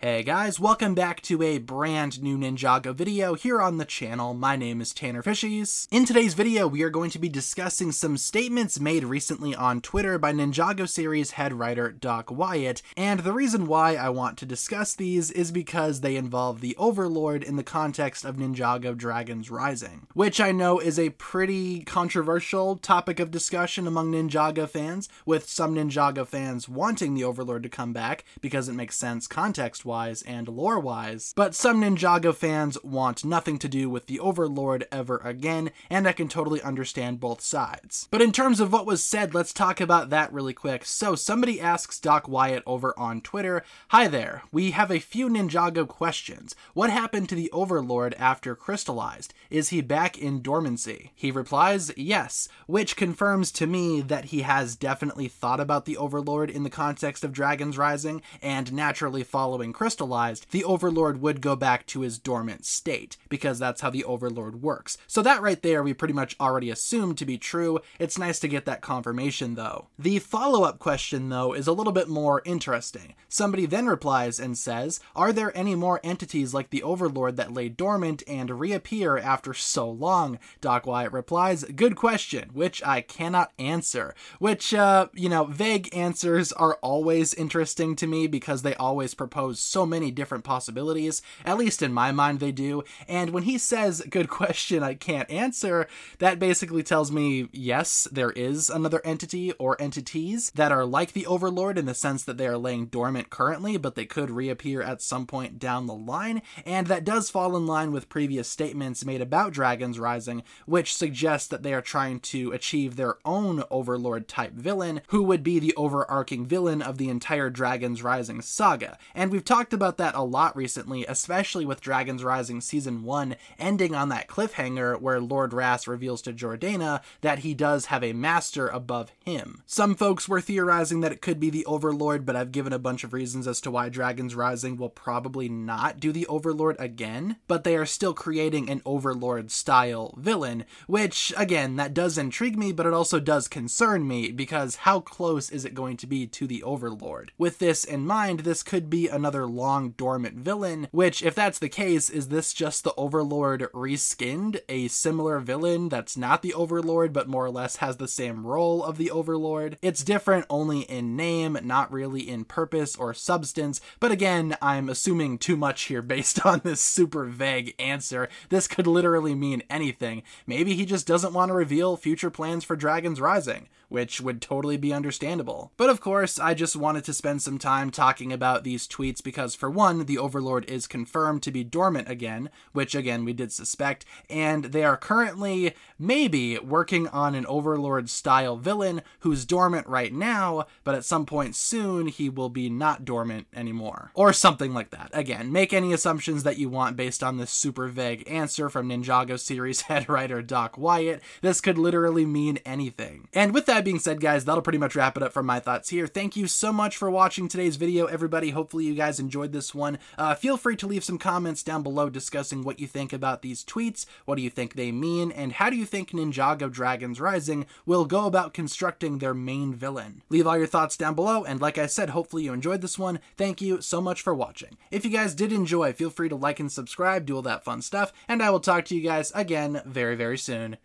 Hey guys, welcome back to a brand new Ninjago video here on the channel. My name is TannerFishies. In today's video, we are going to be discussing some statements made recently on Twitter by Ninjago series head writer Doc Wyatt, and the reason why I want to discuss these is because they involve the Overlord in the context of Ninjago Dragons Rising, which I know is a pretty controversial topic of discussion among Ninjago fans, with some Ninjago fans wanting the Overlord to come back because it makes sense context-wise and lore-wise, but some Ninjago fans want nothing to do with the Overlord ever again, and I can totally understand both sides. But in terms of what was said, let's talk about that really quick. So somebody asks Doc Wyatt over on Twitter, "Hi there, we have a few Ninjago questions. What happened to the Overlord after crystallized? Is he back in dormancy?" He replies, "Yes," which confirms to me that he has definitely thought about the Overlord in the context of Dragons Rising, and naturally following crystallized, the Overlord would go back to his dormant state, because that's how the Overlord works. So that right there we pretty much already assumed to be true. It's nice to get that confirmation though. The follow-up question though is a little bit more interesting. Somebody then replies and says, "Are there any more entities like the Overlord that lay dormant and reappear after so long?" Doc Wyatt replies, "Good question," which I cannot answer. Which, vague answers are always interesting to me because they always propose so many different possibilities, at least in my mind they do, and when he says, "Good question, I can't answer," that basically tells me, yes, there is another entity or entities that are like the Overlord in the sense that they are laying dormant currently, but they could reappear at some point down the line, and that does fall in line with previous statements made about Dragons Rising, which suggests that they are trying to achieve their own Overlord-type villain, who would be the overarching villain of the entire Dragons Rising saga, and we've talked about that a lot recently, especially with Dragons Rising Season 1 ending on that cliffhanger where Lord Ras reveals to Jordana that he does have a master above him. Some folks were theorizing that it could be the Overlord, but I've given a bunch of reasons as to why Dragons Rising will probably not do the Overlord again, but they are still creating an Overlord-style villain, which, again, that does intrigue me, but it also does concern me, because how close is it going to be to the Overlord? With this in mind, this could be another long dormant villain, which, if that's the case, is this just the Overlord reskinned? A similar villain that's not the Overlord, but more or less has the same role of the Overlord? It's different only in name, not really in purpose or substance, but again, I'm assuming too much here based on this super vague answer. This could literally mean anything. Maybe he just doesn't want to reveal future plans for Dragons Rising, which would totally be understandable. But of course, I just wanted to spend some time talking about these tweets because, for one, the Overlord is confirmed to be dormant again, which again we did suspect, and they are currently maybe working on an Overlord-style villain who's dormant right now, but at some point soon he will be not dormant anymore. Or something like that. Again, make any assumptions that you want based on this super vague answer from Ninjago series head writer Doc Wyatt. This could literally mean anything. And with that being said, guys, that'll pretty much wrap it up for my thoughts here. Thank you so much for watching today's video, everybody. Hopefully you guys enjoyed this one. Feel free to leave some comments down below discussing what you think about these tweets, what do you think they mean, and how do you think Ninjago Dragons Rising will go about constructing their main villain. Leave all your thoughts down below, and like I said, hopefully you enjoyed this one. Thank you so much for watching. If you guys did enjoy, feel free to like and subscribe, do all that fun stuff, and I will talk to you guys again very, very soon.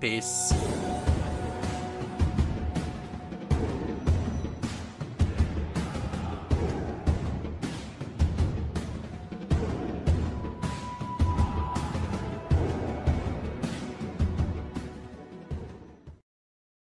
Peace.